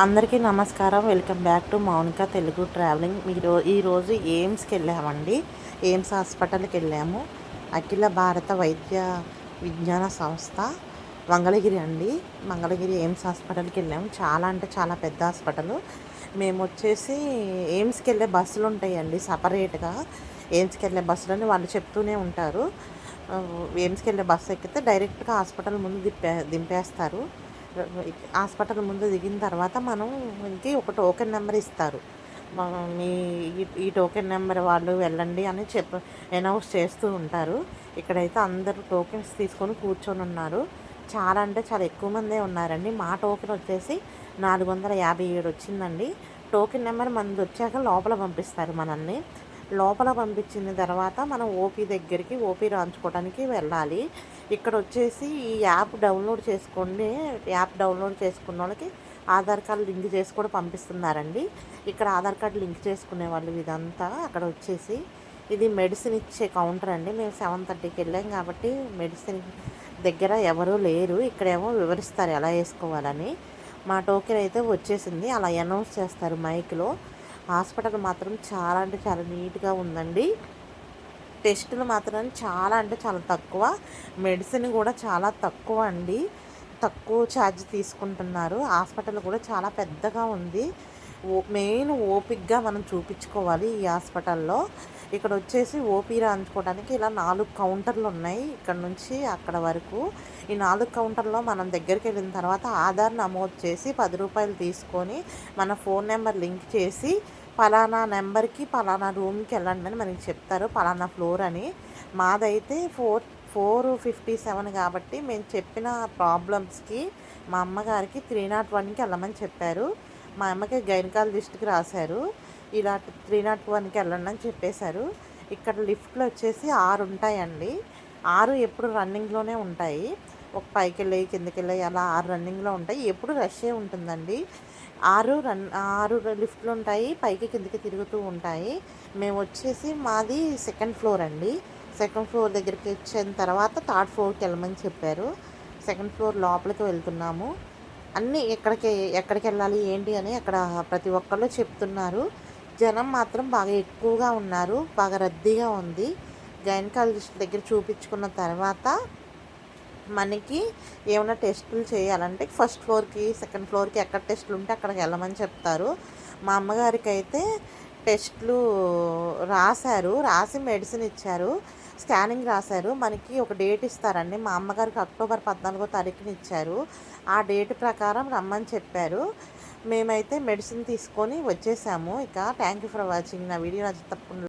అందరికీ నమస్కారం. Welcome back to Mounika Telugu travelling. ఈరోజు ఎయిమ్స్కి వెళ్ళామండి. ఎయిమ్స్ హాస్పిటల్కి వెళ్ళాము. అఖిల భారత వైద్య విజ్ఞాన సంస్థ మంగళగిరి అండి. మంగళగిరి ఎయిమ్స్ హాస్పిటల్కి వెళ్ళాము. చాలా అంటే చాలా పెద్ద హాస్పిటల్. మేము వచ్చేసి ఎయిమ్స్కి వెళ్ళే బస్సులు ఉంటాయండి సపరేట్గా. ఎయిమ్స్కి వెళ్ళే బస్సులని వాళ్ళు చెప్తూనే ఉంటారు. ఎయిమ్స్కి వెళ్ళే బస్సు ఎక్కితే డైరెక్ట్గా హాస్పిటల్ ముందు దింపేస్తారు. హాస్పిటల్ ముందు దిగిన తర్వాత మనకి ఒక టోకెన్ నెంబర్ ఇస్తారు. మీ ఈ టోకెన్ నెంబర్ వాళ్ళు వెళ్ళండి అని అనౌన్స్ చేస్తూ ఉంటారు. ఇక్కడైతే అందరూ టోకెన్స్ తీసుకొని కూర్చొని ఉన్నారు. చాలా అంటే చాలా ఎక్కువ మందే ఉన్నారండి. మా టోకెన్ వచ్చేసి 457 వచ్చిందండి. టోకెన్ నెంబర్ మనది వచ్చాక లోపల పంపిస్తారు మనల్ని. లోపల పంపించిన తర్వాత మనం ఓపీ రాయించుకోవడానికి వెళ్ళాలి. ఇక్కడ వచ్చేసి ఈ యాప్ డౌన్లోడ్ చేసుకున్న వాళ్ళకి ఆధార్ కార్డు లింక్ చేసి కూడా పంపిస్తున్నారండి. ఇక్కడ ఆధార్ కార్డు లింక్ చేసుకునే వాళ్ళు ఇదంతా. అక్కడ వచ్చేసి ఇది మెడిసిన్ ఇచ్చే కౌంటర్ అండి. మేము 7:30కి వెళ్ళాం కాబట్టి మెడిసిన్ దగ్గర ఎవరూ లేరు. ఇక్కడేమో వివరిస్తారు ఎలా వేసుకోవాలని. మా టోకెన్ అయితే వచ్చేసింది. అలా అనౌన్స్ చేస్తారు మైక్లో. హాస్పిటల్ మాత్రం చాలా అంటే చాలా నీట్గా ఉందండి. టెస్టులు మాత్రం చాలా అంటే చాలా తక్కువ. మెడిసిన్ కూడా చాలా తక్కువ అండి. తక్కువ ఛార్జ్ తీసుకుంటున్నారు. హాస్పిటల్ కూడా చాలా పెద్దగా ఉంది. మెయిన్ ఓపిక్గా మనం చూపించుకోవాలి ఈ హాస్పిటల్లో. ఇక్కడ వచ్చేసి ఓపీ రాయించుకోవడానికి ఇలా 4 కౌంటర్లు ఉన్నాయి. ఇక్కడ నుంచి అక్కడ వరకు. ఈ 4 కౌంటర్లో మనం దగ్గరికి వెళ్ళిన తర్వాత ఆధార్ నమోదు చేసి 10 రూపాయలు తీసుకొని మన ఫోన్ నెంబర్ లింక్ చేసి పలానా నెంబర్కి పలానా రూమ్కి వెళ్ళండి అని మనకి చెప్తారు. పలానా ఫ్లోర్ అని. మాదైతే 457 కాబట్టి మేము చెప్పిన ప్రాబ్లమ్స్కి మా అమ్మగారికి 301కి వెళ్ళమని చెప్పారు. మా అమ్మకి గైనకాలజిస్ట్కి రాశారు. ఇలా 301కి వెళ్ళండి అని చెప్పేశారు. ఇక్కడ లిఫ్ట్లు వచ్చేసి 6 ఉంటాయండి. 6 ఎప్పుడు రన్నింగ్లోనే ఉంటాయి. ఒక పైకి వెళ్ళి కిందకి వెళ్ళి అలా 6 రన్నింగ్లో ఉంటాయి. ఎప్పుడు రష్ే ఉంటుందండి. 6 లిఫ్ట్లు ఉంటాయి. పైకి కిందకి తిరుగుతూ ఉంటాయి. మేము వచ్చేసి మాది సెకండ్ ఫ్లోర్ అండి. సెకండ్ ఫ్లోర్ దగ్గరికి వచ్చిన తర్వాత థర్డ్ ఫ్లోర్కి వెళ్ళమని చెప్పారు. సెకండ్ ఫ్లోర్ లోపలికి వెళ్తున్నాము. అన్నీ ఎక్కడికి వెళ్ళాలి ఏంటి అని అక్కడ ప్రతి ఒక్కళ్ళు చెప్తున్నారు. జనం మాత్రం బాగా ఎక్కువగా ఉన్నారు. బాగా రద్దీగా ఉంది. గైనకాలజిస్ట్ దగ్గర చూపించుకున్న తర్వాత మనకి ఏమైనా టెస్టులు చేయాలంటే ఫస్ట్ ఫ్లోర్కి సెకండ్ ఫ్లోర్కి ఎక్కడ టెస్టులు ఉంటే అక్కడికి వెళ్ళమని చెప్తారు. మా అమ్మగారికి అయితే టెస్టులు రాసి మెడిసిన్ ఇచ్చారు. స్కానింగ్ రాశారు. మనకి ఒక డేట్ ఇస్తారండి. మా అమ్మగారికి అక్టోబర్ 14వ తారీఖున ఇచ్చారు. ఆ డేట్ ప్రకారం రమ్మని చెప్పారు. మేమైతే మెడిసిన్ తీసుకొని వచ్చేసాము. ఇక థ్యాంక్ యూ ఫర్ వాచింగ్. నా వీడియో నచ్చితే తప్పకుండా